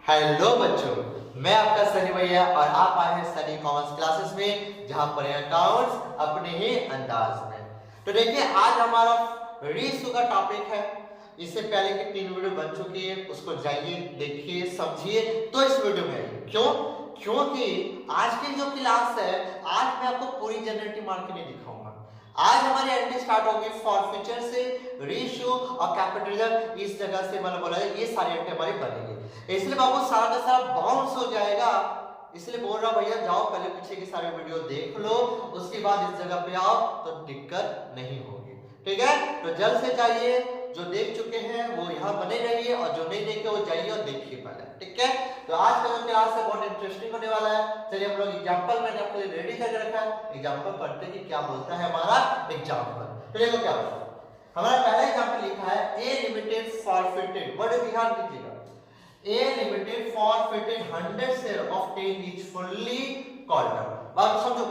Hello बच्चों, मैं आपका सनी भैया और आप आए हैं सनी कॉमर्स क्लासेस में, जहां पर अकाउंट्स अपने ही अंदाज में। तो देखिए, आज हमारा रेशो का टॉपिक है। इससे पहले की 3 वीडियो बन चुकी है, उसको जाइए देखिए समझिए तो इस वीडियो में आइए। क्यों? क्योंकि आज की जो क्लास है, आज मैं आपको पूरी जनरेटिव मार्केट नहीं दिखाऊंगा। आज हमारी एंट्री स्टार्ट होगी फॉरफीचर से, रेशियो और कैपिटलिज्म, इस जगह से मतलब बोला जाए ये सारी एंट्री हमारी बनेगी। इसलिए बाबू सारा का सारा बाउंस हो जाएगा। इसलिए बोल रहा भैया जाओ पहले पीछे की सारी वीडियो देख लो, उसके बाद इस जगह पे आओ तो दिक्कत नहीं होगी। ठीक है, तो जल्द से जाइए, जो देख चुके हैं वो यहाँ बने रहिए और जो नहीं देखे वो जाइए और देखिए पहले। ठीक है, तो आज का जो क्लास है बहुत इंटरेस्टिंग होने वाला है। चलिए हम लोग एग्जांपल मैंने आपके लिए रेडी करके रखा है, एग्जांपल पढ़ते हैं कि क्या बोलता है हमारा एग्जांपल। तो देखो क्या बोलता है हमारा पहला एग्जांपल लिखा है ए लिमिटेड फॉरफिटेड, वर्ड ध्यान दीजिएगा। A limited forfeited 100 share of 10 each fully called up। बात समझो,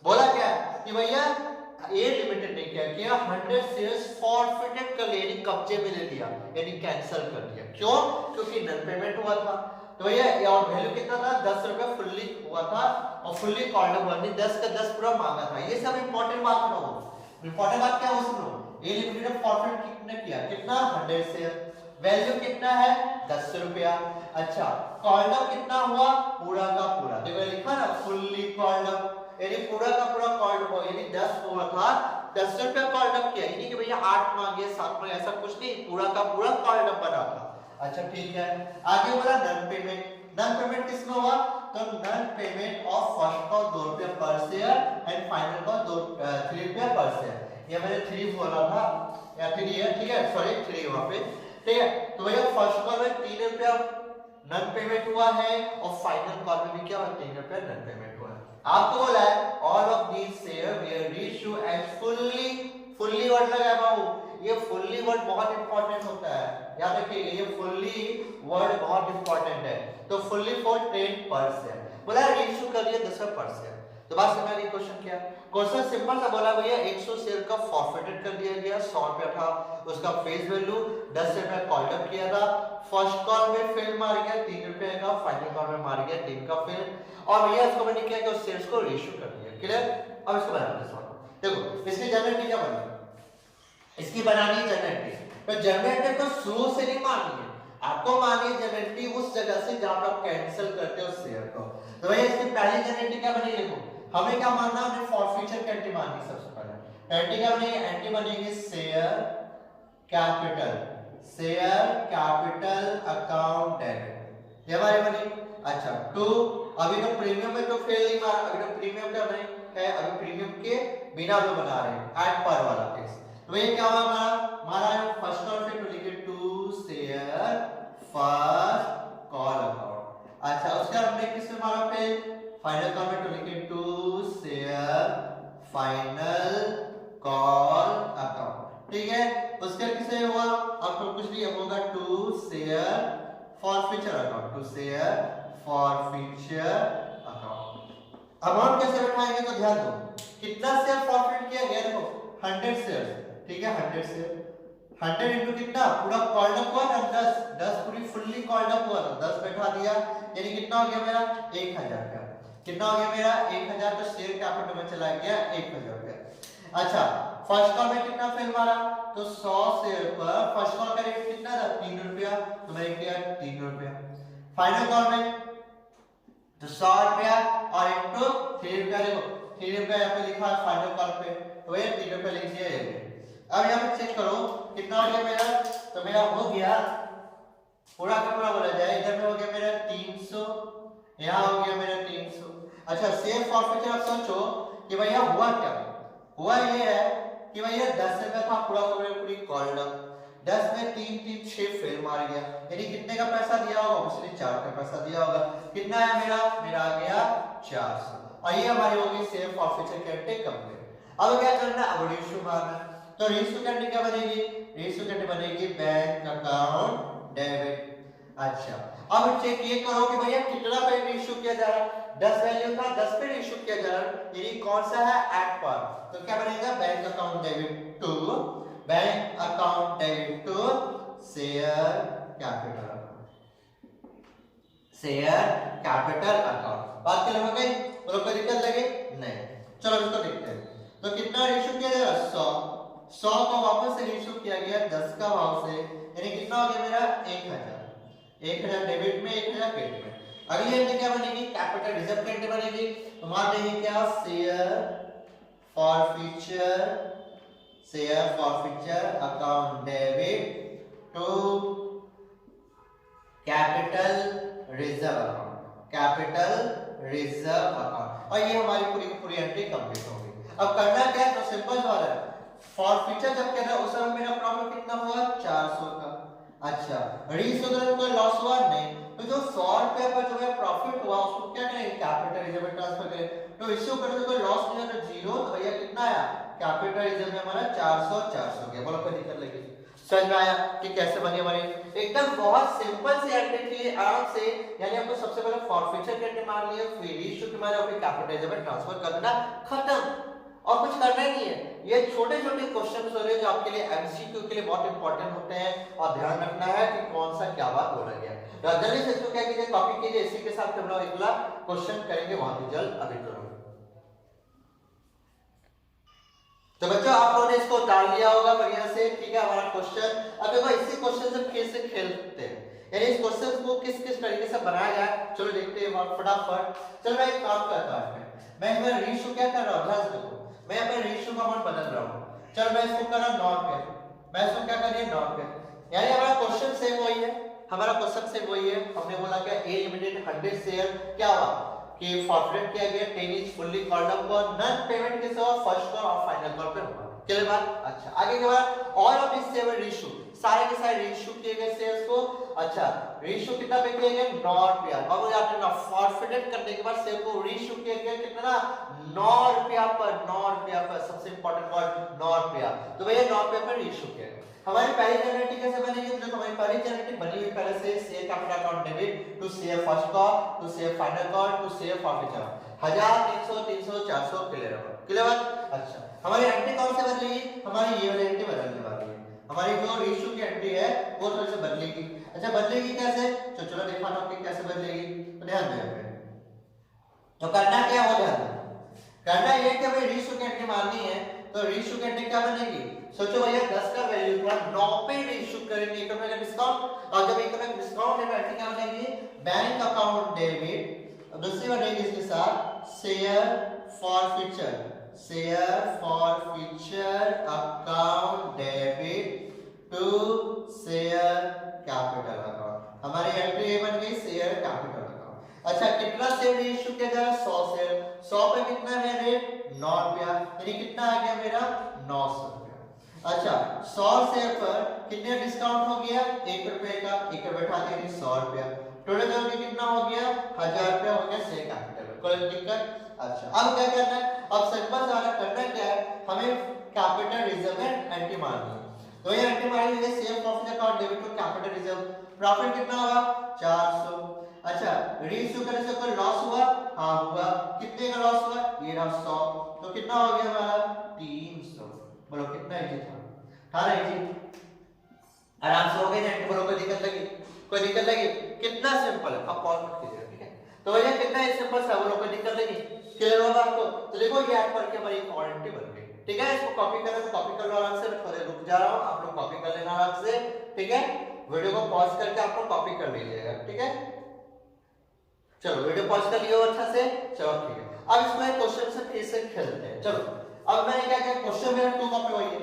बोला क्या कि भैया A लिमिटेड ने क्या किया, 100 शेयर्स फॉरफिटेड कर लिए, यानी कब्जे में ले लिया, यानी कैंसिल कर दिया। क्यों? क्योंकि नन पेमेंट हुआ था। तो भैया और वैल्यू कितना था, 10 रुपए फुल्ली हुआ था और फुल्ली कॉल्ड अप हुआ, 10 का 10 पूरा मांगा था। ये सब इंपॉर्टेंट बात है ना, इंपॉर्टेंट बात क्या है उसमें, A लिमिटेड ने फॉरफिट कितने किया, कितना 100 शेयर, वैल्यू कितना है 10 रुपया। अच्छा, कॉल्ड अप कितना हुआ, पूरा का पूरा, देखो लिखा ना फुल्ली कॉल्ड अप, यानी पूरा का पूरा कॉल्ड हो, यानी 10 हुआ था, 10 रुपया कॉल्ड अप किया, यानी कि भैया 8 मांगे 7 मांगे ऐसा कुछ नहीं, पूरा का पूरा कॉल्ड अप बना था। अच्छा ठीक है, आगे बोला नन पेमेंट। नन पेमेंट किसमें हुआ, तो non payment of first call 2 रुपया पर शेयर एंड फाइनल कॉल 3 रुपया पर शेयर। ये मैंने 3 बोला था या 3 है, ठीक है, सॉरी 3 वहां पे। ठीक है, तो भैया फर्स्ट कॉल में 3 रुपया नन पेमेंट हुआ है और फाइनल कॉल में भी क्या हुआ, 3 रुपया नन पेमेंट हुआ है। आपको बोला है all of these share where ratio as fully, fully word लगा है बाबू, ये फुल्ली वर्ड बहुत इंपॉर्टेंट होता है, याद रखिएगा ये फुल्ली वर्ड बहुत इंपॉर्टेंट है। तो फुल्ली फॉर 10%, बोला रेशियो कर दिया 10%। तो बात समझ में क्वेश्चन क्या है, क्वेश्चन सिंपल सा बोला भैया 100 शेयर का फॉरफिटेड कर दिया गया, 100 रुपया था उसका फेस वैल्यू, 10 रुपया कॉल्ड अप किया था, फर्स्ट कॉल में फेल मार गया 3 रुपए का, फाइनल कॉल में मार गया 3 का फेल, और भैया इसको मैंने क्या किया उस शेयर्स को रेशियो कर दिया। क्लियर? अब इसको बनाते हैं सॉल्व। देखो इसकी जनरेटिव क्या बनी, इसकी बनानी है जनरेटिव। तो जनरेटिव को शुरू से नहीं माननी है, आपको मानिए जनरेटिव उस जगह से जहां पर आप कैंसिल करते हो शेयर को। तो भैया इसकी पहली जनरेटिव क्या बनेगी, देखो हमें क्या मानना, हमने फॉरफीचर की एंट्री माननी सबसे पहले। एंट्री क्या बनेगी, एंट्री बनेगी share capital, share capital account debit, ये हमारी बनी। अच्छा टू, अभी तो प्रीमियम में तो फेल नहीं मारा, अभी तो प्रीमियम क्या नहीं है, अभी प्रीमियम के बिना जो बना रहे हैं एट पर वाला केस। तो ये क्या हुआ हमारा, हमारा फर्स्ट कॉल पे लिखे to share first call account. अच्छा उसका हमने किसमें मारा फेल, फाइनल कॉल में तो लिखे to share final call account. ठीक है, उसका किसे हुआ, आपको कुछ नहीं होगा to share forfeiture account, to share forfeiture account. Amount कैसे बैठाएंगे तो ध्यान दो, कितना शेयर फॉरफिट किया गया, देखो 100 शेयर, ठीक है 100 शेयर, 100 इनटू कितना, पूरा कॉल्ड अप हुआ ना 10, 10 पूरी फुल्ली कॉल्ड अप हुआ ना 10 बैठा दिया, यानी कितना हो गया मेरा 1000 का, कितना हो गया मेरा 1000, तो शेयर कैपिटल में चला गया 1000 रुपया। अच्छा फर्स्ट कॉल में कितना फेल मारा, तो 100 शेयर पर फर्स्ट कॉल का रेट कितना था 3 रुपया, तो मैंने किया 3 रुपया। फाइनल कॉल में तो 100 रुपया और इनटू 3 रुपया, देखो 3 रुपया यहाँ पे लिखा है फाइनल कॉल पे, तो ये 3 रुपया लिख दिया। अब यहाँ पे चेक करो कितना हो गया मेरा, तो मेरा हो गया पूरा का पूरा बोला जाए, इधर में हो गया मेरा 300, यहाँ हो गया मेरा 300। अच्छा शेयर फॉरफिचर, आप सोचो कि भैया हुआ क्या, हुआ ये है कि भैया 10 रुपया था पूरा का पूरा पूरी कॉल्ड अप, 10 में 3 3 6 फेल मार गया, यानी कितने का पैसा दिया होगा, उसने 4 का पैसा दिया होगा, कितना है मेरा, मेरा आ गया 400, और ये हमारी होगी शेयर फॉरफिचर की एंट्री कंप्लीट। अब क्या करना है, अब रेशियो मारना है। तो रेशियो की एंट्री क्या बनेगी, रेशियो की एंट्री बनेगी बैंक अकाउंट डेबिट। अच्छा अब चेक ये करो कि भैया कितना पे रेशियो किया जा रहा है, 10 वैल्यू था 10 पे रेशियो किया जा रहा है, यानी कौन सा है एट पर, तो क्या बनेगा bank account debit to, bank account debit to share capital. Share capital account. बात क्लियर हो गई? बोलो कोई दिक्कत लगी? नहीं। चलो इसको देखते हैं। तो कितना रेशियो किया जाएगा? 100 को वापस से रेशियो किया गया 10 का भाव से, यानी कितना हो गया मेरा 1000 डेबिट में 1000 क्रेडिट में। अगली एंट्री क्या बनेगी? कैपिटल रिजर्व की एंट्री बनेगी। तो मान लेंगे क्या? Share forfeiture account debit to capital reserve account, और ये हमारी पूरी एंट्री कंप्लीट हो गई। अब करना क्या है? तो सिंपल सा है, फॉरफीचर जब किया था उस समय मेरा प्रॉफिट कितना हुआ? 400 का। अच्छा, रीइशू का कोई लॉस हुआ? नहीं। तो जो 100 रुपए पर जो है प्रॉफिट हुआ उसको क्या करेंगे? कैपिटल रिजर्व में ट्रांसफर करें। तो इश्यू करने से कोई लॉस नहीं है, तो जीरो। तो भैया कितना आया? कैपिटल रिजर्व में हमारा 400 गया। बोलो कोई दिक्कत लगी? समझ में आया कि कैसे बनी हमारी? एकदम बहुत सिंपल सी एंट्री थी, आराम से। यानी हमको सबसे पहले फॉरफीचर की एंट्री मान ली है, फिर इश्यू के मारे अपने कैपिटल रिजर्व में ट्रांसफर करना, खत्म। और कुछ करना ही नहीं है। ये छोटे-छोटे क्वेश्चंस हो रहे हैं जो आपके लिए एमसीक्यू के लिए बहुत इंपॉर्टेंट होते हैं, और ध्यान रखना है कि कौन सा क्या बात बोला गया। तो जल्दी से इसको क्या कीजिए? कॉपी कीजिए। इसी के साथ हम लोग अगला क्वेश्चन करेंगे बहुत ही जल्द, अभी तुरंत। तो बच्चों आप लोगों ने इसको उतार लिया होगा बढ़िया से, ठीक है? हमारा क्वेश्चन अब देखो, इसी क्वेश्चन से फिर से खेलते हैं, यानी इस क्वेश्चन को किस किस तरीके से बनाया जाए। चलो देखते हैं फटाफट। चलो मैं एक काम करता हूं, मैं इसमें रेशियो क्या कर रहा हूं? ध्यान से देखो, मैं यहाँ पे रेशियो का अमाउंट बदल रहा हूं। चलो मैं इसको कर रहा हूं नॉट पे, मैं इसको क्या कर रही हूं? नॉट पे। यानी हमारा क्वेश्चन सेम वही है, हमारा क्वेश्चन सेम वही है। हमने बोला क्या? ए लिमिटेड 100 शेयर क्या हुआ कि फॉरफिट किया गया, 10 is fully called up for non payment के साथ फर्स्ट कॉल और फाइनल कॉल पे हुआ। क्लियर बात? अच्छा, आगे के बाद all of this share ratio, सारे के सारे रेशियो किए गए शेयर्स को। अच्छा, रेशियो कितना पे किए गए? 9 रुपया। अब आपने ना फॉरफिटेड करने के बाद शेयर को रेशियो किया गया कितना? 9 रुपया पर। 9 रुपया पर, सबसे इंपॉर्टेंट वर्ड 9 रुपया। तो भैया 9 रुपया पर रेशियो किया गया। हमारी पहली जनरेटिव कैसे बनेगी? तो हमारी पहली जनरेटिव बनी हुई पहले से share capital account debit to share first call to share final call to share forfeiture 1000 300 300 400। Clear बात? अच्छा, हमारी एंट्री कौन से बदलेगी? हमारी ये वाली एंट्री बदलने वाली है। हमारी जो रेशियो की एंट्री है वो थोड़ी सी बदलेगी। अच्छा, बदलेगी कैसे? तो चलो देखा ना कि कैसे बदलेगी। तो ध्यान दें, तो करना क्या है वो ध्यान दें। करना ये कि भाई रेशियो की एंट्री मारनी है, तो रेशियो की एंट्री क्या बनेगी? सोचो भैया 10 का वैल्यू था, 9 पे रेशियो करेंगे, 1 रुपए का डिस्काउंट। और जब 1 रुपए का डिस्काउंट है, एंट्री क्या बनेगी? Bank account debit. अब दूसरी बनेगी इसके साथ share forfeiture account debit to share capital account. हमारी एंट्री ये बन गई शेयर कैपिटल अकाउंट। अच्छा, कितना शेयर इशू किया जाएगा? 100 शेयर। 100 पे कितना है रेट? 9 रुपया, यानी कितना आ गया मेरा? 900 रुपया। अच्छा, 100 शेयर पर कितने डिस्काउंट हो गया? 1 रुपए का, 1 रुपए उठा के 100 रुपया। टोटल करके कितना हो गया? 1000 रुपया हो गया शेयर कैपिटल। कोई दिक्कत? अच्छा, अब क्या करना है? अब सिंपल सा करना क्या है? हमें कैपिटल रिजर्व में एंट्री मारनी है। तो ये एंट्री मारी है share profit account debit to capital reserve. Profit कितना होगा? 400। अच्छा, रीइश्यू करने से कोई लॉस हुआ? हाँ हुआ। कितने का लॉस हुआ? ये रहा 100। तो कितना हो गया हमारा? 300। बोलो कितना इजी था? था ना इजी? आराम से हो गई ना एंट्री? बोलो कोई दिक्कत लगी? कोई दिक्कत लगी? कितना सिंपल है। अब पॉज मत कीजिए, ठीक है? तो भैया कितना सिंपल सा, बोलो कोई दिक्कत लगी? क्लियर होगा आपको? तो देखो ये ऐड करके हमारी क्वांटिटी बन गई, ठीक है? इसको कॉपी करना तो कॉपी कर लो आराम से। मैं थोड़े रुक जा रहा हूं, आप लोग कॉपी कर लेना आराम से, ठीक है? वीडियो को पॉज करके आप लोग कॉपी कर लीजिएगा, ठीक है? चलो वीडियो पॉज कर लियो अच्छा से। चलो ठीक है, अब इसमें क्वेश्चन से फिर से खेलते हैं। चलो अब मैंने क्या किया? क्वेश्चन मेरा 2 कॉपी हुई है।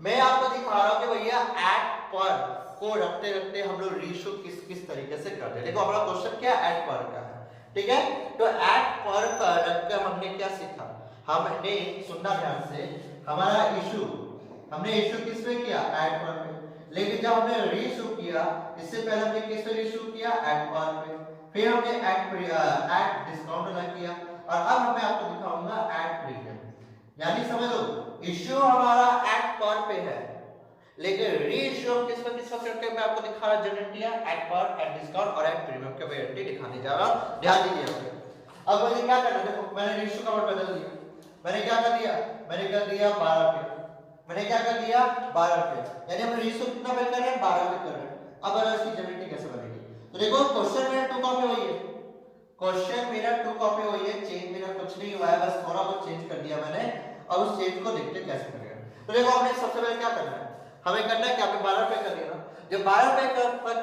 मैं आपको दिखा रहा हूं कि भैया एट पर को रखते रखते हम लोग रेशियो किस किस तरीके से करते हैं। देखो हमारा क्वेश्चन क्या एट पर का है, ठीक है? तो एट पर रखकर हमने क्या सीखा? हमने सुनना ध्यान से, हमारा इशू हमने इशू किस पे किया? एट पर पे। लेकिन जब हमने रीइशू किया, इससे पहले हमने किस पे रीइशू किया? एट पर पे। फिर हमने एट डिस्काउंट लगा किया, और अब मैं आपको दिखाऊंगा एट प्रीमियम। यानी समझ लो इशू हमारा एट पर पे है, लेकिन रीइशू किस पे करके मैं आपको दिखा रहा जनरेट किया एट पर, एट डिस्काउंट और एट प्रीमियम के वेरिएंटी दिखाने जा रहा हूं। ध्यान दीजिए। अब मुझे क्या करना है? देखो मैंने रीइशू का वर्ड बदल दिया। मैंने क्या कर दिया? मैंने कर दिया 12 पे। मैंने क्या कर दिया? 12 पे। यानी हम रीइशू कितना पे कर रहे हैं? 12 पे कर रहे हैं। अब इसकी जनरेटिंग कैसे बनेगी? तो देखो क्वेश्चन में 2 कॉपी हुई है, तो देखो हमने सबसे पहले क्या करना है, हमें करना है क्या, हमें 12 रुपए कर दिया ना, जब 12 रुपए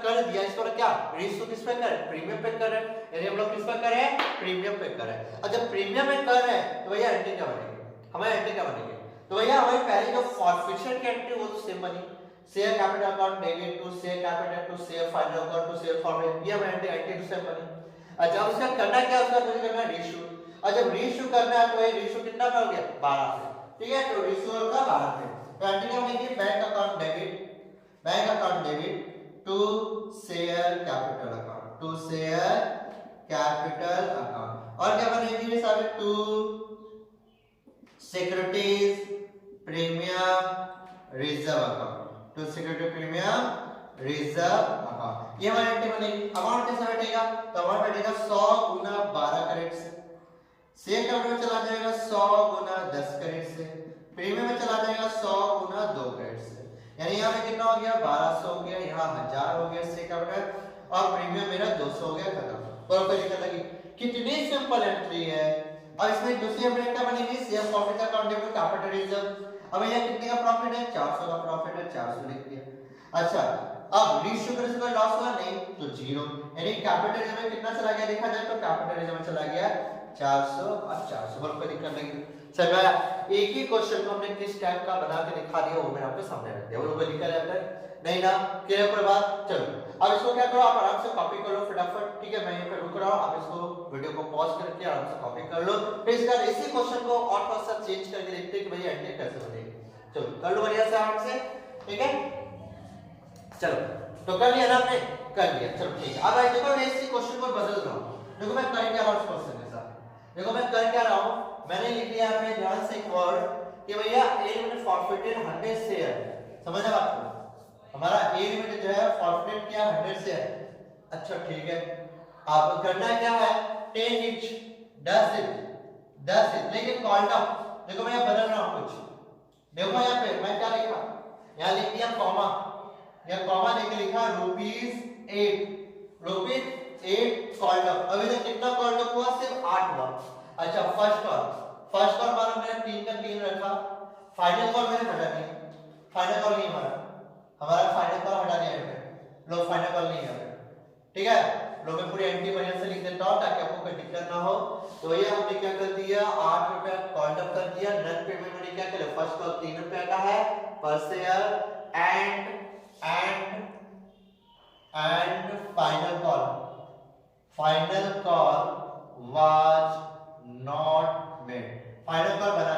कर दिया इसको क्या रेशियो किस पे करें, प्रीमियम पे करें, यानी हम लोग किस पे करें, प्रीमियम पे करें। और जब प्रीमियम पे कर रहे हैं तो भैया एंट्री क्या बनेगी, हमारी एंट्री क्या बनेगी, तो भैया हमारी पहले जो फॉरफिचर की एंट्री वो तो सेम बनी, share capital account debit to share capital to share final account to share format, ये हमारी एंट्री तो सेम बनी। अच्छा उसका करना क्या, उसका मुझे करना है रेशियो, और जब रेशियो करना है तो ये रेशियो कितना का हो गया 12 से, ठीक है, तो रेशियो का 12 से, तो एंट्री क्या बनेगी, bank account debit to share capital account, to share capital account, और क्या बनेगी ये सारे, to securities premium reserve account, to security premium reserve account, ये हमारी एंट्री बनेगी। अमाउंट कैसे बैठेगा, तो अमाउंट बैठेगा 100 गुना 12 कैरेट से, शेयर कैपिटल में चला जाएगा 100 गुना 10 कैरेट से, प्रीमियम में चला जाएगा 100 गुना 2 कैरेट से, यानी यहाँ पे कितना हो गया 1200 हो गया, यहाँ 1000 हो गया शेयर कैपिटल, और प्रीमियम मेरा 200 हो गया, खत्म। और कोई दिक्कत लगी, कितनी सिंपल एंट्री है। और इसमें दूसरी एंट्री क्या बनेगी, share profit account debit capital reserve, अब यहाँ कितने का प्रॉफिट है, 400 का प्रॉफिट है, 400 लिख दिया। अच्छा अब रेशियो पर इसका लॉस हुआ नहीं तो 0, यानी कैपिटल रिजर्व में कितना चला गया देखा जाए तो कैपिटल रिजर्व में चला गया 400 और 400, और कोई दिक्कत नहीं। चल मैं एक ही क्वेश्चन को हमने किस टाइप का बना के दिखा दिया वो मैंने आपके सामने रख दिया, वो कोई दिक्कत है नहीं ना, क्लियर पर बात। चलो अब इसको क्या करो, आप आराम से कॉपी कर लो फटाफट, ठीक है, मैं यहीं पे रुक रहा हूं, आप इसको वीडियो को पॉज करके आराम से कॉपी कर लो, फिर इसका इसी क्वेश्चन को और थोड़ा सा चेंज करके देखते हैं कि भाई एंट्री कैसे बनेगी। चलो कर लो बढ़िया से आराम से, ठीक है, चलो तो कर लिया ना आपने, कर लिया, चलो ठीक है। अब आई देखो मैं इसी क्वेश्चन को बदल रहा हूं, देखो मैं कर क्या रहा हूं इस क्वेश्चन के साथ, देखो मैं कर क्या रहा हूं, मैंने लिख लिया अपने ध्यान से एक वर्ड कि भैया ए लिमिट फॉरफिटेड 100 शेयर, समझ आ आपको, हमारा ए लिमिट जो है फॉरफिटेड किया 100 शेयर। अच्छा ठीक है, आप करना क्या है 10 इंच 10 इंच, लेकिन कॉल्ड अप, देखो मैं बदल रहा हूं कुछ, देखो यहाँ पे मैं क्या लिखा, यहाँ लिख दिया कॉमा, या कॉमा लेके लिखा ₹8 कॉल्ड अप, अभी तक कितना कॉल्ड अप हुआ, सिर्फ 8 हुआ। अच्छा फर्स्ट कॉल मारा मैंने 3 का 3 रखा, फाइनल कॉल मैंने हटा दिया, फाइनल कॉल नहीं हमारा फाइनल कॉल हटा दिया है, लो फाइनल कॉल नहीं है, ठीक है, लो मैं पूरी एंट्री बढ़िया से लिख देता हूं ताकि आपको कोई दिक्कत ना हो। तो ये हमने क्या कर दिया 8 रुपए कॉल्ड अप कर दिया, नन पेमेंट मैंने क्या किया, फर्स्ट कॉल 3 रुपए का है पर share, and final call was not made, final call बना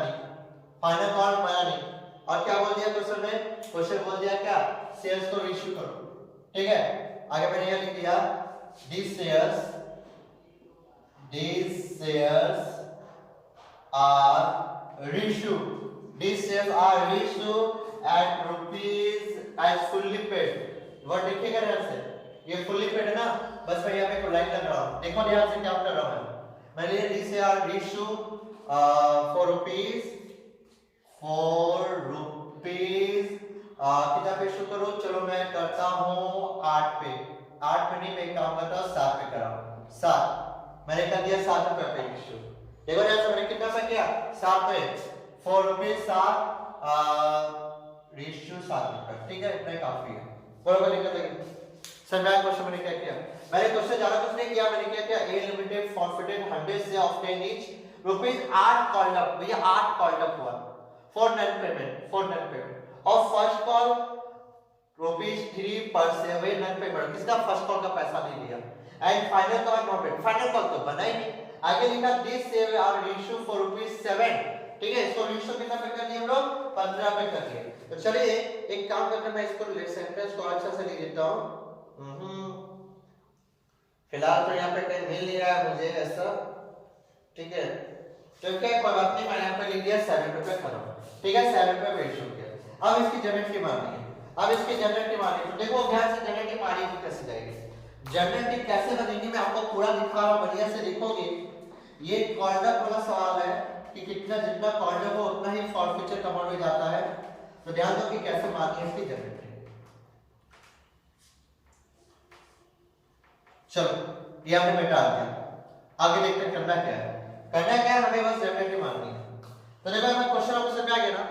नहीं, और क्या बोल दिया क्वेश्चन में, क्वेश्चन बोल दिया क्या शेयर्स को इश्यू करो, ठीक है, आगे मैंने ये लिख दिया these shares are reissued at rupees as fully paid, word लिखेगा ध्यान से, ये fully paid है ना, बस मैं यहाँ पे एक लाइन लग रहा हूँ, देखो ध्यान से क्या कर रहा हूँ मैंने, these are reissued for rupees कितना पे इशू करो, चलो मैं करता हूँ 8 पे नहीं, मैं काम करता हूँ 7 पे कर रहा हूँ, 7 मैंने कर दिया 7 रुपए पे इशू, देखो ध्यान से मैंने कितना पे किया 7 पे, 4 रुपीज 7 रेशियो 7 रुपए, ठीक है, इतना काफी है, बराबर दिक्कत है। समझा क्वेश्चन मैंने क्या किया, मैंने क्वेश्चन ज्यादा कुछ नहीं किया, मैंने क्या किया ए लिमिटेड फॉरफिटेड 100 से of 10 each rupees 8 called up, भैया 8 कॉल्ड अप हुआ फॉर नन पेमेंट, और फर्स्ट कॉल ₹3 पर से वे नन पेमेंट, किसका फर्स्ट कॉल का पैसा नहीं लिया, and final call not paid, final call तो बना ही नहीं, आगे लिखा this save are ratio for ₹7, ठीक है, इसको रेशियो कितना पे कर दिया हम लोग 15 पे कर दिया। तो चलिए एक काम करते हैं, मैं इसको सेंटेंस को अच्छा से लिख देता हूं, फिलहाल तो यहाँ पे कहीं मिल नहीं रहा है मुझे ऐसा, ठीक है, तो क्या कोई बात नहीं, मैंने यहाँ पे लिख दिया 7 रुपए खत्म, ठीक है, 7 रुपए पे इशू किया। अब इसकी जनरेटिव मारनी है, तो देखो ध्यान से जनरेटिव मारी हुई कैसे जाएगी, जनरेटिव कैसे बनेगी मैं आपको पूरा दिखा रहा हूं, बढ़िया से लिखोगे, ये कॉल्ड अप वाला सवाल है कि कितना जितना कॉल्ड अप हो उतना ही फॉरफिचर अमाउंट में जाता है, तो ध्यान दो कि कैसे मारनी है इसकी जनरेटिव। चलो ये हमने मिटा दिया, आगे देखते हैं करना क्या है, हमें बस जनरेटिव मारनी है। तो देखो मैं क्वेश्चन आपको समझ आ गया ना,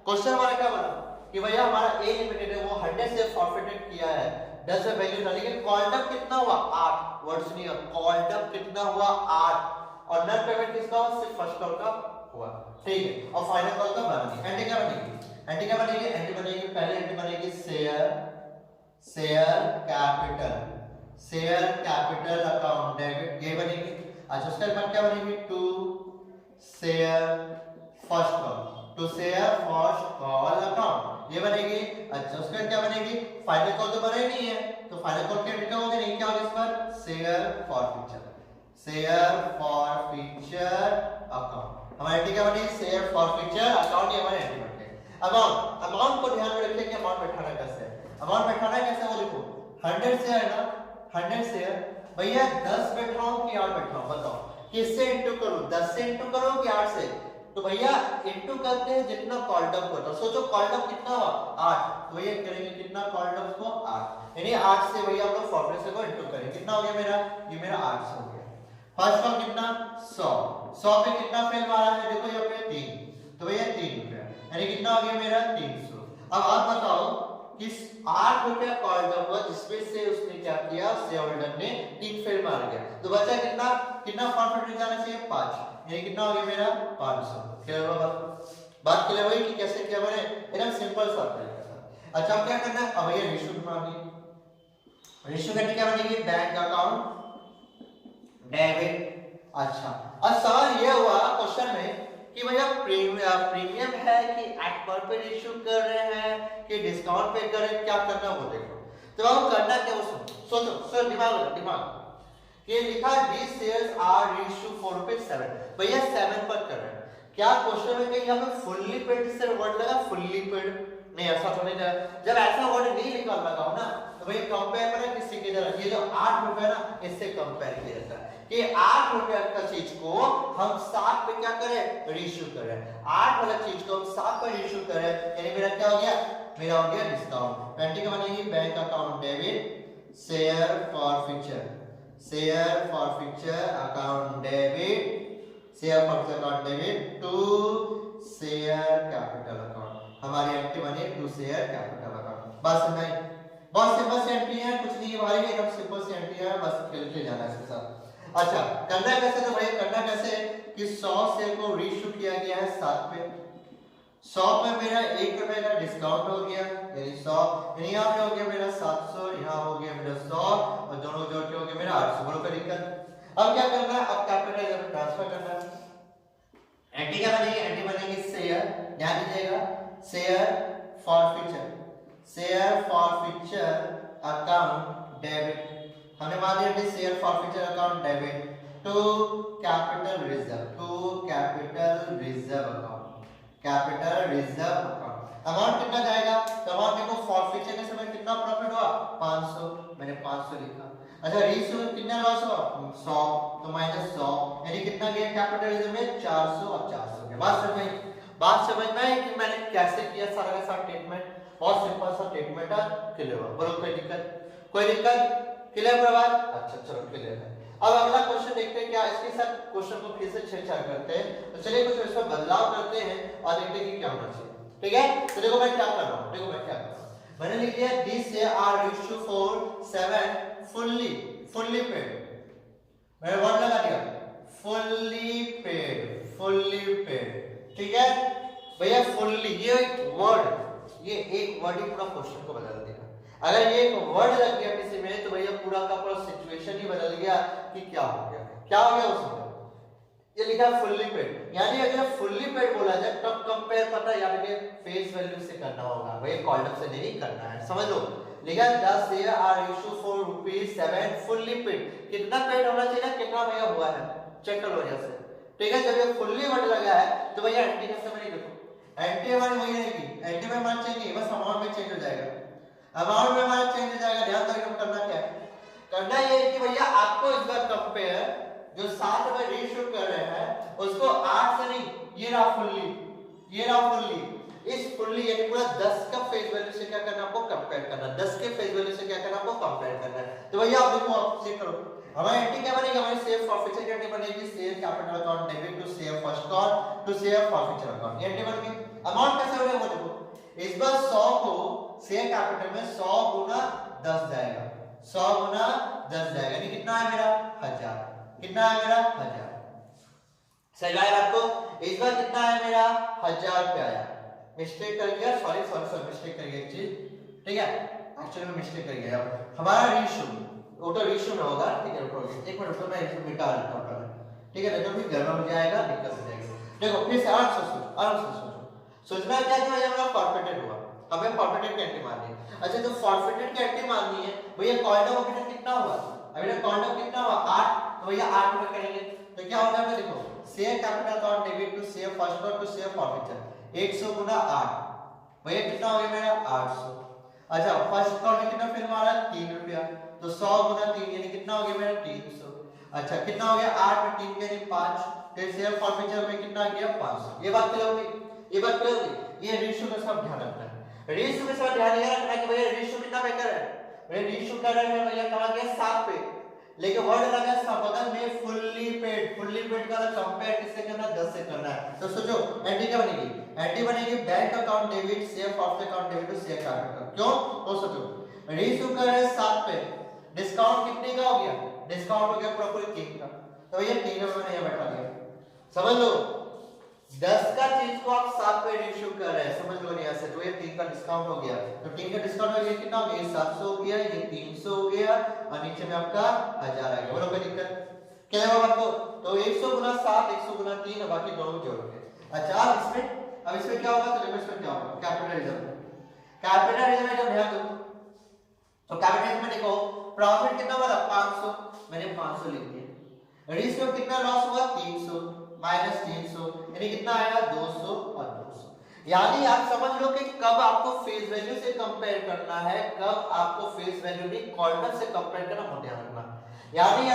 क्वेश्चन हमारा क्या बना कि भैया हमारा ए लिमिटेड है वो 100 से फॉरफिटेड किया है 10 में वैल्यू था, लेकिन कॉल्ड अप कितना हुआ 8 वर्ड्स नहीं है, कॉल्ड अप कितना हुआ 8 और नन पेमेंट किसका हुआ सिर्फ फर्स्ट कॉल का हुआ, ठीक है। और फाइनल कॉल का बनेगी एंट्री क्या बनेगी, एंट्री क्या बनेगी, एंट्री बनेगी पहले एंट्री बनेगी शेयर कैपिटल अकाउंट डेबिट ये बनेगी। अच्छा उसके बाद क्या बनेगी to share first call account ये बनेगी। अच्छा उसके बाद क्या बनेगी, फाइनल कॉल तो बने नहीं है तो फाइनल कॉल क्या लिखा होगा नहीं, क्या होगा इस पर शेयर फॉर फ्यूचर अकाउंट। हमारी एंट्री क्या बनेगी शेयर फॉर फ्यूचर अकाउंट, ये हमारी एंट्री बन गई। अमाउंट को ध्यान में रखिए कि अमाउंट बैठाना कैसे है, अमाउंट बैठाना कैसे वो देखो 100 से है ना, 100 से भैया 10 बैठाऊं कि 8 बैठाऊं बताओ, किससे इंटू करूं, 10 से इंटू करूं कि 8 से, तो भैया इंटू करते हैं जितना कॉल्ड अप होता है। सोचो कॉल्ड अप कितना हुआ 8, तो भैया करेंगे कितना कॉल्ड अप को 8, यानी 8 से भैया हम लोग फॉर्मूले को इंटू करेंगे, कितना हो गया मेरा, ये मेरा 8 से हो गया। फर्स्ट कॉल कितना 100 पे कितना फेल मारा है देखो यहाँ पे 3, तो भैया 3 रुपया यानी कितना हो गया मेरा 300। अब आप बताओ किस 8 रुपया कॉल्ड अप हुआ जिसमें से उसने क्या किया शेयर होल्डर ने 3 फेल मार गया, तो बचा कितना फॉर्मेट जाना चाहिए 5, यानी कितना हो गया मेरा 500। क्लियर होगा बात क्लियर हुई कि कैसे क्या बने, एकदम सिंपल सा तरीका था। अच्छा अब क्या करना है, अब ये रेशियो मांगी, रेशियो करने क्या बनेगी बैंक अकाउंट डेबिट। अच्छा अब सवाल ये हुआ क्वेश्चन में कि भैया प्रीमियम है कि एट पर पे इशू कर रहे हैं कि डिस्काउंट पे कर रहे हैं, क्या करना वो देखो। तो अब करना क्या वो सोचो दिमाग ये लिखा these shares are issued for ₹7, भैया 7 पर कर रहे हैं, क्या क्वेश्चन में कहीं यहाँ पे फुल्ली पेड से वर्ड लगा फुल्ली पेड नहीं, ऐसा तो नहीं है। जब ऐसा वर्ड नहीं लिखा लगा हो ना तो भैया कंपेयर करें किससे किया जाता है, ये जो 8 रुपए ना इससे कंपेयर किया जाता है कि 8 रुपए का चीज को हम 7 पे क्या करें रीइश्यू करें, 8 वाला चीज को हम 7 पर रीइश्यू करें, यानी मेरा क्या हो गया, मेरा हो गया डिस्काउंट। पेंटी का बनेगी bank account debit share for future account debit to share capital account, हमारी एंट्री बनी टू शेयर कैपिटल अकाउंट। बस नहीं बहुत सिंपल सी एंट्री है, कुछ नहीं भाई एकदम सिंपल सी एंट्री है, बस खेलते जाना है इसके साथ। अच्छा करना कैसे, तो भाई करना कैसे कि 100 शेयर को रीइश्यू किया गया है 7 पे, 100 पे मेरा 1 रुपए का डिस्काउंट हो गया यानी 100, यानी यहाँ पे हो गया मेरा 700, यहाँ हो गया मेरा 100 और दोनों जोड़ के हो गया मेरा 800। बोलो कोई दिक्कत। अब क्या करना है, अब कैपिटल इधर ट्रांसफर करना है। एंट्री क्या बनेगी, एंट्री बनेगी शेयर, ध्यान दीजिएगा share for future account debit, हमने मान लिया share for future account debit to capital reserve account. Amount कितना जाएगा, तो अमाउंट देखो फॉर फ्यूचर के समय कितना प्रॉफिट हुआ 500, मैंने 500 लिखा। अच्छा रीइश्यू कितना लॉस हुआ 100, तो -100 यानी कितना गया कैपिटल रिजर्व में 400 और 400 के। बात समझ में आई कि मैंने कैसे किया सारा का सारा स्टेटमेंट, बहुत सिंपल सा स्टेटमेंट है, क्लियर हुआ। बोलो कोई दिक्कत क्लियर हुआ बात, अच्छा चलो क्लियर है। अब अगला क्वेश्चन देखते हैं, क्या इसके साथ क्वेश्चन को फिर से छेड़छाड़ करते हैं, तो चलिए कुछ इसमें बदलाव करते हैं और देखते हैं कि क्या होना चाहिए, ठीक है। तो देखो मैं क्या कर रहा हूं, मैंने लिख दिया this are issue for 7 fully paid, मैंने वर्ड लगा दिया फुल्ली पेड, ठीक है भैया फुल्ली, ये एक वर्ड ही पूरा क्वेश्चन को बदल देगा। अगर ये एक वर्ड लग गया किसी में तो भैया पूरा का पूरा सिचुएशन ही बदल गया कि क्या हो गया उसमें। ये लिखा फुल्ली पेड, यानी अगर फुल्ली पेड बोला जाए तब कंपेयर पता यार के फेस वैल्यू से करना होगा, भैया कॉलम से नहीं करना है, समझ लो। लिखा 10 share are issue for ₹7 fully paid, कितना पेड होना चाहिए ना, कितना भैया हुआ है चेक कर लो यहाँ से, ठीक है। जब ये फुल्ली वर्ड लगा है तो भैया एंटी का समय देखो, एंटी हमारी वही रहेगी, एंटी में मान चेंज नहीं, बस अमाउंट में चेंज हो जाएगा, अमाउंट में हमारा चेंज हो जाएगा। ध्यान दो एकदम करना क्या है, करना ये है कि भैया आपको इस बार कंपेयर जो 7 में रीइश्यू कर रहे हैं उसको 8 से नहीं, ये रहा फुल्ली, इस फुल्ली यानी पूरा 10 का फेस वैल्यू से क्या करना आपको कंपेयर करना, 10 के फेस वैल्यू से क्या करना आपको कंपेयर करना है। तो भैया आप देखो, आप चेक करो हमारी एंट्री क्या बनेगी, हमारी शेयर फॉर फ्यूचर की एंट्री बनेगी share capital account debit to share first call to share for future account, ये एंट्री बन गई। अमाउंट कैसे हो गया वो देखो, इस बार 100 को शेयर कैपिटल में 100 गुना 10 जाएगा, 100 गुना 10 जाएगा, यानी कितना है मेरा 1000, कितना है मेरा 1000, सही आया आपको। इस बार कितना है मेरा 1000 रुपया आया, मिस्टेक कर गया, सॉरी मिस्टेक कर गया एक चीज, ठीक है, एक्चुअली में मिस्टेक कर गया हमारा रेशियो, वो तो रेशियो में होगा, ठीक है, रुको एक मिनट रुको, मैं इसको मिटा देता हूं पहले, ठीक है, नहीं तो फिर गड़बड़ हो जाएगा, दिक्कत हो जाएगी। देखो फिर से आराम से सोचो, सोचना क्या कि भाई हमारा फॉरफिटेड हुआ, हमें फॉरफिटेड की एंट्री मारनी है। अच्छा तो फॉरफिटेड की एंट्री मारनी है भैया, कॉइन ऑफ कैपिटल कितना हुआ, अभी कॉइन ऑफ कितना हुआ 8, तो भैया 8 रुपए करेंगे, तो क्या होगा मैं देखो, share capital account debit to share first lot to share forfeiture 100 गुना 8, भैया कितना हो गया मेरा 800। अच्छा फर्स्ट अकाउंट में कितना फिर हमारा 3 रुपया, तो 100 गुना 3 यानी कितना हो गया मेरा 300। अच्छा कितना हो गया 8 में 3 यानी 5, फिर शेयर फॉरफिचर में कितना गया 500। ये बात क्लियर होगी, ये बात क्लियर होगी। ये रेशियो का सब ध्यान रखना है, रेशियो में सब ध्यान ये रखना कि भैया रेशियो कितना पे कर है, भैया रेशियो कर रहा है भैया कहां गया 7 पे, लेकिन वर्ड लगा सब बगल में फुल्ली पेड का कंपेयर किससे करना 10 से करना है। तो सोचो एंट्री क्या बनेगी, एंट्री बनेगी bank account debit share profit account debit to share capital, क्यों, तो सोचो रेशियो कर है 7 पे, डिस्काउंट कितने का हो गया, डिस्काउंट हो गया पूरा 3 का, तो भैया 3 रुपए मैंने यहां बैठा दिया, समझ लो 10 का चीज को आप 7 पे रेशियो कर रहे हैं, समझ लो यहां से, तो ये 3 का डिस्काउंट हो गया, तो 3 का डिस्काउंट हो गया कितना हो गया 700 हो गया, ये 300 हो गया और नीचे में आपका 1000 आ गया, बोलो कोई दिक्कत क्या है आपको, तो 100 गुना 7 100 गुना 3 और बाकी दोनों जोड़ोगे। अच्छा अब इसमें क्या होगा, तो देखो इसमें क्या होगा, कैपिटल रिजर्व में जब ध्यान दो, तो कैपिटल में देखो प्रॉफिट कितना हुआ 500, मैंने 500 लिख दिया, रेशियो कितना लॉस हुआ 300 माइनस 300 यानी कितना आएगा 200 और 200, यानी आप समझ लो कि कब आपको फेस वैल्यू से कंपेयर करना है, कब आपको फेस वैल्यू नहीं कॉर्नर से कंपेयर करना, बहुत ध्यान रखना। यानी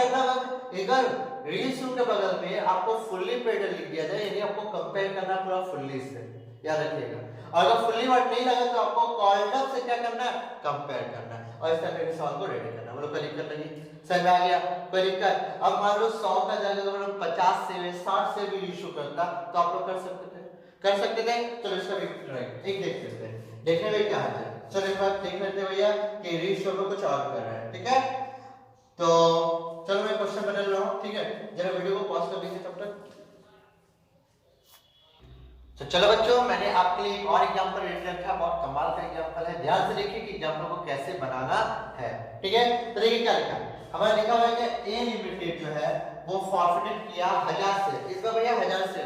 अगर रेशियो के बगल में आपको फुल्ली पेड लिख दिया जाए यानी आपको कंपेयर करना पूरा फुल्ली से, याद रखिएगा, और अगर फुल्ली वर्ड नहीं लगा तो आपको कॉर्नर से क्या करना है, कंपेयर करना है, और इस तरह के सवाल को रेडी करना, बोलो कोई दिक्कत नहीं, समझ में आ गया, कोई दिक्कत। अब मान लो 100 का जगह अगर हम 50 से 60 से भी रेशियो करता तो आप लोग कर सकते थे, चलो इसका भी ट्राई एक देख लेते हैं, देखने में क्या है, चलो एक बार देख लेते हैं भैया कि रेशियो में कुछ और कर रहे हैं, ठीक है, तो चलो मैं क्वेश्चन बदल रहा हूं, ठीक है, जरा वीडियो को पॉज कर दीजिए तब तक। तो चलो बच्चों मैंने आपके लिए एक और एग्जांपल रेडी रखा, बहुत कमाल का एग्जांपल है, ध्यान से देखिए कि एग्जांपल को कैसे बनाना है, ठीक है, तो देखिए क्या लिखा है, हमारा लिखा हुआ है कि ए लिमिटेड जो है वो फॉरफिटेड किया 1000 से, इस बार भैया 1000 से,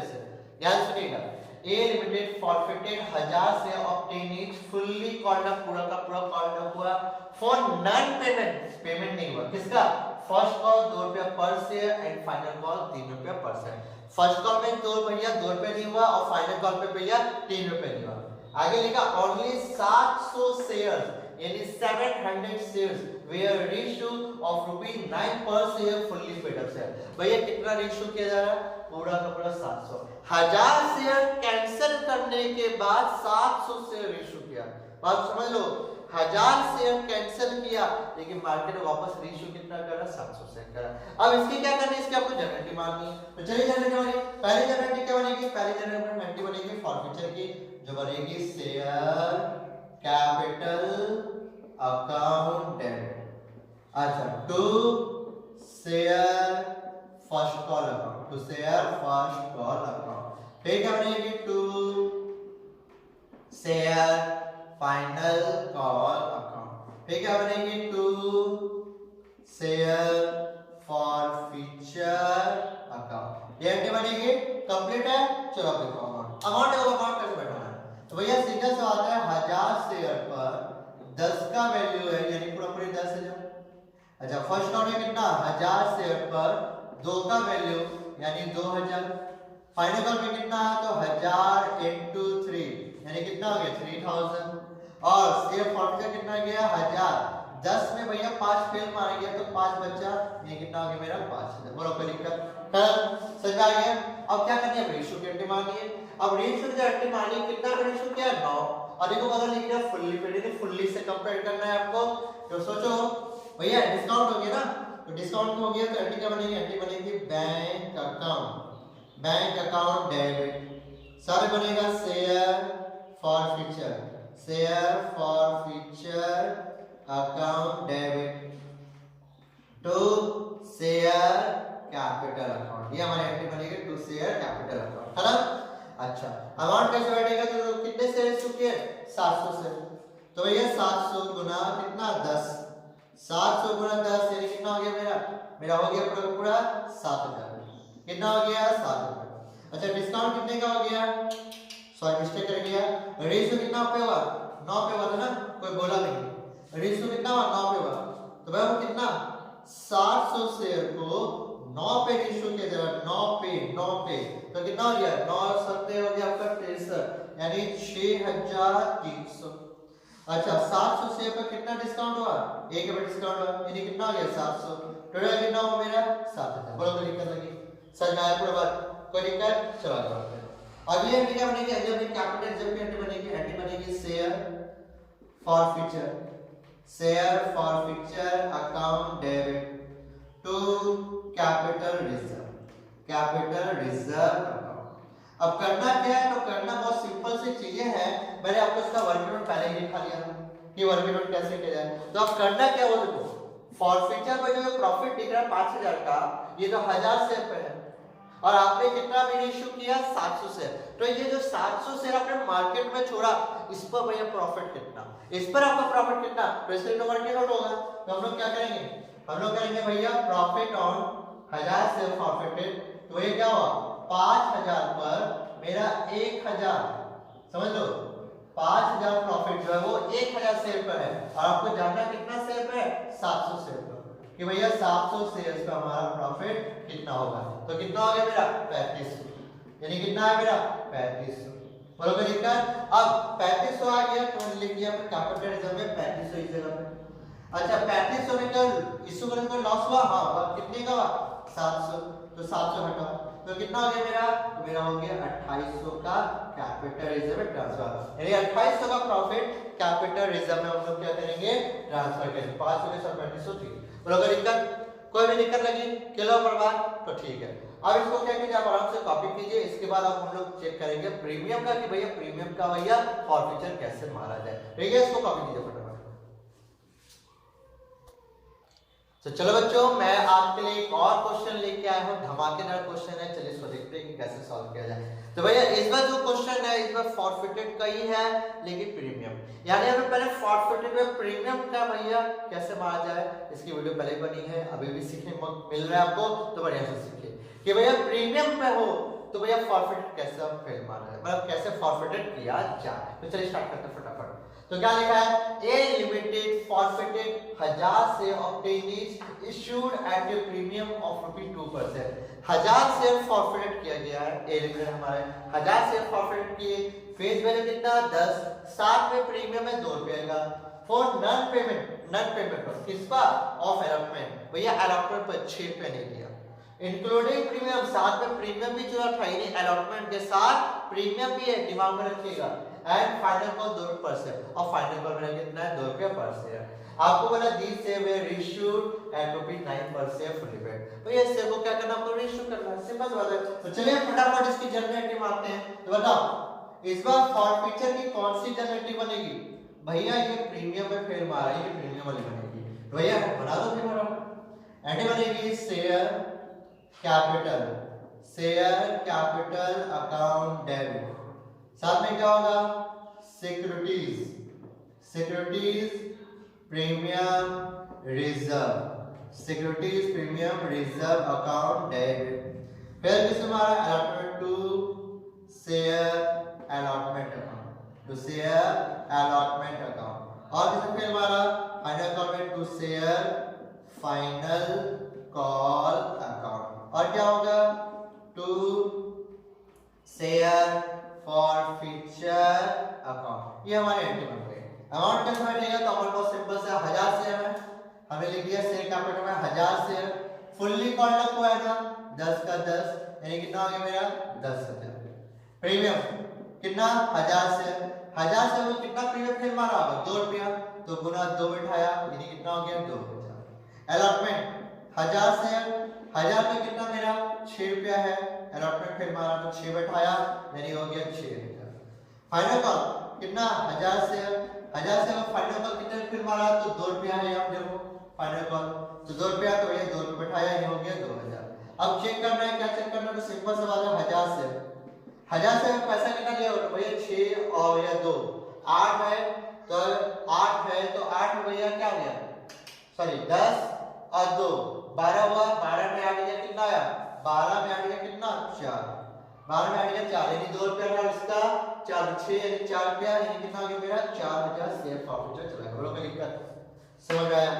ध्यान सुनिएगा, ए लिमिटेड फॉरफिटेड 1000 से obtain it fully called up, पूरा का पूरा कॉल्ड अप हुआ फॉर नॉन पेमेंट नहीं हुआ, किसका, फर्स्ट कॉल 2 रुपया पर शेयर एंड फाइनल कॉल 3 रुपया पर शेयर, फर्स्ट कॉल में तो भैया 2 रुपए नहीं हुआ और फाइनल कॉल पे भैया 3 रुपए नहीं हुआ। आगे लिखा ओनली 700 शेयर्स यानी 700 शेयर्स वेयर रेशियो ऑफ ₹9 पर share fully paid up share, भैया कितना रेशियो किया जा रहा है, पूरा का पूरा 700, 1000 शेयर कैंसिल करने के बाद 700 शेयर रेशियो किया, बात समझ लो, 1000 शेयर कैंसिल किया लेकिन मार्केट में वापस रेशियो कितना कर रहा 700 से कर रहा। अब इसकी क्या करनी है, इसकी आपको जनरेटिव मारनी है, तो चलिए जनरेटिव बनेगी, पहले जनरेटिव क्या बनेगी, पहले जनरेटिव बनेगी फॉरफिचर की, जो बनेगी शेयर कैपिटल अकाउंट डेबिट, अच्छा to share first call account, to share first call account, फिर क्या बनेगी to share final call account, फिर क्या बनेगी टू शेयर फॉरफिचर अकाउंट, ये एंट्री बनेगी, कंप्लीट है। चलो अब देखो अमाउंट कैसे बैठाना है, तो भैया सिंगल से आता है 1000 शेयर पर 10 का वैल्यू है यानी पूरा पूरी 10,000, अच्छा फर्स्ट काउंट में कितना 1000 शेयर पर 2 का वैल्यू यानी 2000, फाइनल काउंट में कितना है तो 1000 into 3 यानी कितना हो गया 3000, और शेयर फॉरफिचर कितना गया 1000, 10 में भैया 5 फेल मार गया तो 5 बचा, ये कितना हो गया मेरा 5000, बोलो कोई दिक्कत, समझ आ गया। अब क्या करनी है, रेशियो की एंट्री मारनी है, अब रेशियो की एंट्री मारनी है, कितना का रेशियो क्या है 9, और देखो अगर लिख दिया फुल्ली पेड है, फुल्ली से कंपेयर करना है आपको, तो सोचो भैया डिस्काउंट हो गया ना, तो डिस्काउंट हो गया तो एंट्री क्या बनेगी, एंट्री बनेगी बैंक अकाउंट डेबिट सारे बनेगा share for future, share for future account debit to share capital account. ये हमारी एंट्री बनेगी टू शेयर कैपिटल अकाउंट, है ना। अच्छा, अमाउंट कैसे बैठेगा, तो कितने शेयर इशू किए, 700 शेयर। तो भैया 700 गुना कितना 10, 700 गुना 10 यानी कितना हो गया मेरा हो गया पूरा 7000। कितना हो गया 7000। अच्छा, डिस्काउंट कितने का हो गया, सॉरी मिस्टेक कर गया, रेशियो कितना पे हुआ 9 पे हुआ था ना, कोई बोला नहीं, रेशियो कितना हुआ 9 पे हुआ। तो भाई वो कितना 700 शेयर को 9 पे रेशियो किया जा रहा है, 9 पे तो कितना हो गया 9 सत्ते हो गया आपका 63 यानी 6300। अच्छा, 700 शेयर पर कितना डिस्काउंट हुआ, 1 पे डिस्काउंट हुआ यानी कितना हो गया 700। टोटल कितना हुआ मेरा 7000। बोलो कोई दिक्कत लगी, समझ में आया पूरा बात, कोई दिक्कत, चलो आगे बढ़ते हैं। अगली एंट्री क्या बनेगी, अगली अपनी कैपिटल जब की एंट्री बनेगी share for future, share for future account debit to capital reserve, capital reserve account. अब करना क्या है, तो करना बहुत सिंपल सी चीजें हैं, मैंने आपको इसका वर्किंग नोट पहले ही दिखा दिया कि वर्किंग नोट कैसे किया जाए। तो अब करना क्या, वो देखो फॉर फ्यूचर में जो प्रॉफिट दिख रहा है 5000 का, ये तो 1000 शेयर पे है और आपने कितना भी इशू किया 700 शेयर। तो ये जो 700 शेयर आपने मार्केट में छोड़ा, इस पर भैया प्रॉफिट कितना, इस पर आपका प्रॉफिट कितना, तो इसलिए तो वर्किंग नोट होगा। तो हम लोग क्या करेंगे, हम लोग करेंगे भैया प्रॉफिट ऑन 1000 शेयर प्रॉफिटेड। तो ये क्या हुआ 5000 पर मेरा 1000, समझ लो 5000 प्रॉफिट जो है वो 1000 शेयर पर है और आपको जानना कितना शेयर पर है 700 शेयर पर, कि भैया 700 शेयर्स पे हमारा प्रॉफिट कितना होगा। तो कितना हो गया मेरा 3500, यानी कितना है मेरा 3500। बोलो कोई दिक्कत। अब 3500 आ गया तो लिख दिया अपने कैपिटल रिजर्व में 3500 इस जगह पे। अच्छा, 3500 में कल इशू करने को लॉस हुआ, हां अब कितने का हुआ 700, तो 700 हटाओ तो कितना हो गया मेरा, तो मेरा हो गया 2800 का कैपिटल रिजर्व में ट्रांसफर, यानी 2800 का प्रॉफिट कैपिटल रिजर्व में हम लोग क्या करेंगे ट्रांसफर करेंगे। 500 के साथ 3500 थी। बोलो कोई दिक्कत, कोई भी दिक्कत लगी किलो पर बात, तो ठीक है। अब इसको क्या कीजिए, आप आराम से कॉपी कीजिए, इसके बाद आप हम लोग चेक करेंगे प्रीमियम का कि भैया प्रीमियम का भैया फॉर फ्यूचर कैसे मारा जाए, ठीक है। इसको कॉपी कीजिए फटाफट। तो चलो बच्चों, मैं आपके लिए एक और क्वेश्चन लेके आया हूँ, धमाकेदार क्वेश्चन है, चलिए इसको देखते हैं कि कैसे सॉल्व किया जाए। तो भैया इस बार जो क्वेश्चन है इस बार फॉरफिटेड का ही है, लेकिन प्रीमियम, यानी हमें पहले फॉरफिटेड में प्रीमियम का भैया कैसे मारा जाए, इसकी वीडियो पहले बनी है, अभी भी सीखने को मिल रहा है आपको, तो बढ़िया से सीखिए कि भैया प्रीमियम पे हो तो भैया फॉरफिटेड कैसे फेल मारा जाए, मतलब कैसे फॉरफिटेड किया जाए। तो चलिए स्टार्ट करते हैं फटाफट। तो क्या लिखा है, A limited forfeited 1000 share of tennis issued at a premium of ₹2%। 1000 share forfeited किया गया है, ए लिमिटेड हमारे 1000 शेयर फॉरफिटेड किए, फेस वैल्यू कितना 10, साथ में प्रीमियम है ₹2 का, फॉर नन पेमेंट पर किसका ऑफ अलॉटमेंट, भैया अलॉटमेंट पर 6 पे नहीं दिया, इंक्लूडिंग प्रीमियम, साथ में प्रीमियम भी जुड़ा था, यानी अलॉटमेंट के साथ प्रीमियम भी है, दिमाग में रखिएगा। एंड फाइनल कॉस्ट ₹2 और फाइनल कॉस्ट मेरा कितना है ₹2 पर शेयर। आपको बोला this share way issued at ₹9 पर शेयर फुली पेड, तो ये शेयर को क्या करना, आपको इशू करना है, सिंपल बात है। तो चलिए फटाफट इसकी जनरेटिव मारते हैं। तो बताओ इस बार फॉरफिचर की कौन सी जनरेटिव बनेगी, भैया ये प्रीमियम में फेल मारा, ये प्रीमियम वाली बनेगी, तो भैया बना दो फिर फटाफट। एंट्री बनेगी शेयर कैपिटल अकाउंट डेबिट, साथ में क्या होगा securities premium reserve account debit, फिर किस हमारा allotment to share allotment account, और किस फिर हमारा final allotment to share final call account, और क्या होगा to share for future account. ये हमारे एंट्री बन गए। अमाउंट कैसे बैठेगा, तो हमारे पास सिंपल से 1000 शेयर है, हमने लिख दिया शेयर कैपिटल में 1000 शेयर, फुल्ली कॉल्ड अप हुआ है ना 10 का 10, यानी कितना हो गया मेरा 10,000। प्रीमियम कितना 1000 शेयर, 1000 शेयर में कितना प्रीमियम फिर मारा होगा ₹2, तो गुना 2 बिठाया, यानी कितना हो गया 2000। अलॉटमेंट 1000 शेयर, 1000 पे कितना मेरा ₹6 है, अलॉटमेंट फिर मारा तो 6 बैठाया, यानी हो गया 6,000। फाइनल कॉल कितना 1000 से फाइनल कॉल कितने फिर मारा तो ₹2 है, आप देखो फाइनल कॉल तो ₹2 तो ये 2 बैठाया, ये हो गया 2000। अब चेक करना है, क्या चेक करना है, तो सिंपल सवाल है 1000 से पैसा कितना लिया भैया 6 और या 2 8 है, तो 8 है तो 8 में भैया क्या लिया, सॉरी 10 और 2 12 हुआ, 12 में आ गया कितना आया, 12 में आ गया कितना 4, 12 में आ गया 4, यानी ₹2 रहा इसका 4 6 यानी ₹4 यानी कितना हो गया मेरा 4000 शेयर प्रॉफिट चला गया। बोलो कोई दिक्कत समझ आया,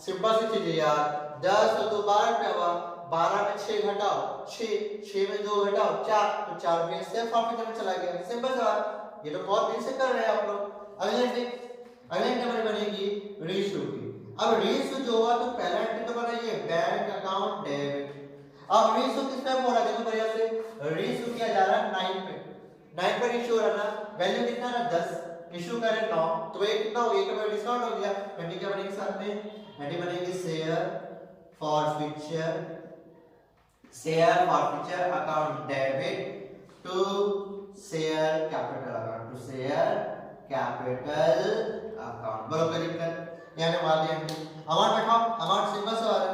सिंपल सी चीज है यार। 10 और 2 ₹12 हुआ, 12 में 6 घटाओ 6 में 2 घटाओ 4 तो 4 में शेयर प्रॉफिट में चला गया। सिंपल सवाल, ये तो बहुत दिन से कर रहे हैं आप लोग। अगले नंबर बनेगी रेशियो की। अब रेशियो जो हुआ तो पहला एंट्री तो बनाइए बैंक अकाउंट डेबिट। अब रेशियो किस पे हो रहा है, देखो बढ़िया से रेशियो किया जा रहा है 9 पे रेशियो हो रहा है ना, वैल्यू कितना है 10, इशू करें 9 तो ये कितना हो गया, एक बार डिस्काउंट हो गया, एंट्री क्या बनेगी साथ में, एंट्री बनेगी share forfeiture account debit to share capital account, बोलो कोई दिक्कत, यानी मार दिया अमाउंट बैठाओ, अमाउंट सिंपल सवाल है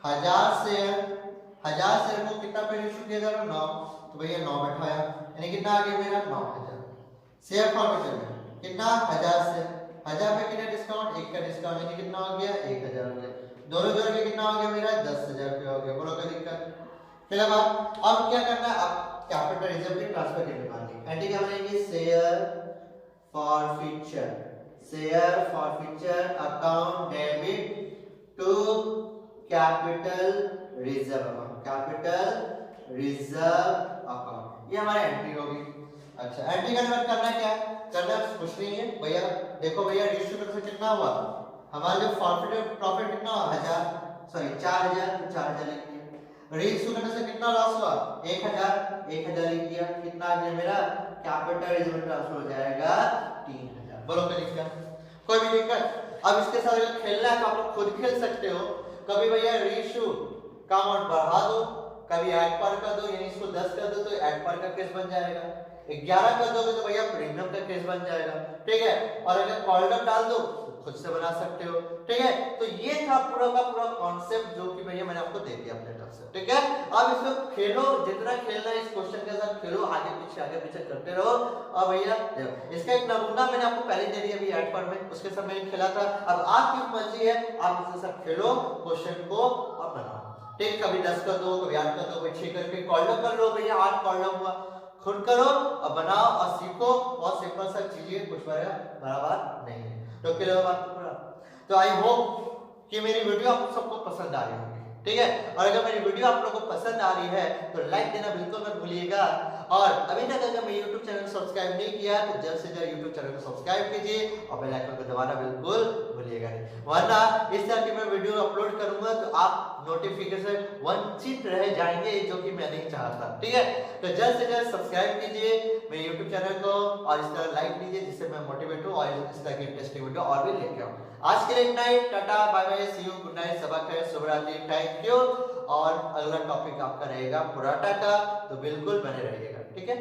1000 शेयर को कितना पे इशू किया जा रहा है 9, तो भैया 9 बैठाया, यानी कितना आ गया मेरा 9000। शेयर फॉरफीचर में कितना 1000 से 1000 पे कितना डिस्काउंट, 1 का डिस्काउंट यानी कितना हो गया 1000 हो गया, दोनों जोड़ के कितना हो गया मेरा 10000 रुपया हो गया। बोलो कोई दिक्कत। फिर अब क्या करना है, अब कैपिटल रिजर्व की ट्रांसफर करनी है, एंट्री क्या बनेगी share forfeiture account debit to capital reserve account, ये हमारी एंट्री होगी। अच्छा एंट्री करने बाद करना क्या है, करना कुछ नहीं है भैया, देखो भैया रेशियो से कितना हुआ हमारा जो प्रॉफिट कितना हुआ 4000 तो 4000 लिख दिया, रेशियो करने से कितना लॉस हुआ 1000 लिख दिया, कितना आ गया मेरा कैपिटल रिजर्व ट्रांसफर हो जाएगा 3000। बोलो कोई दिक्कत, कोई भी दिक्कत। अब इसके साथ अगर खेलना है तो आप लोग खुद खेल सकते हो, कभी भैया रेशियो का अमाउंट बढ़ा दो, कभी ऐड पर कर दो, यानी इसको 10 कर दो तो ऐड पर का केस बन जाएगा, 11 कर दोगे तो भैया प्रीमियम का केस बन जाएगा, ठीक है। और अगर कॉलम डाल दो खुद से बना सकते हो, ठीक है। तो ये था पूरा का पूरा कॉन्सेप्ट जो कि भैया मैंने आपको दे दिया अपने तरफ से, ठीक है। अब इसको खेलो, जितना खेलना है इस क्वेश्चन के साथ खेलो, आगे पीछे करते रहो। और भैया देखो इसका एक नमूना मैंने आपको पहले दे दिया अभी ऐड पर में, उसके साथ मैंने खेला था। अब आपकी मर्जी है, आप इसके साथ खेलो क्वेश्चन को और बनाओ, ठीक। कभी 10 कर दो, कभी 8 कर दो, कभी 6 करके कॉलम कर लो भैया, 8 कॉलम हुआ, खुद करो और बनाओ और सीखो। बहुत सिंपल सा चीजें, कुछ बराबर नहीं है, तो क्लियर बात पूरा। तो आई होप कि मेरी वीडियो आप सबको पसंद आ रही होगी, ठीक है। और अगर मेरी वीडियो आप लोगों को पसंद आ रही है तो लाइक देना बिल्कुल मत भूलिएगा। और अभी तक अगर मेरे YouTube चैनल को सब्सक्राइब नहीं किया तो जल्द से जल्द YouTube चैनल को सब्सक्राइब कीजिए और बेल आइकन को दबाना बिल्कुल भूलिएगा नहीं, वरना इस तरह की मैं वीडियो अपलोड करूंगा तो आप नोटिफिकेशन वंचित रह जाएंगे, जो कि मैं नहीं चाहता, ठीक है। तो जल्द से जल्द सब्सक्राइब कीजिए मेरे YouTube चैनल को और इस तरह लाइक कीजिए, जिससे मैं मोटिवेट हूं और इस तरह की इंटरेस्टिंग वीडियो और भी लेके आऊं। आज के लिए इतना ही, tata bye bye, see you, good night, सबक है, शुभ रात्रि, थैंक यू। और अगला टॉपिक आपका रहेगा पराठा का, तो बिल्कुल बने रहिएगा, ठीक है।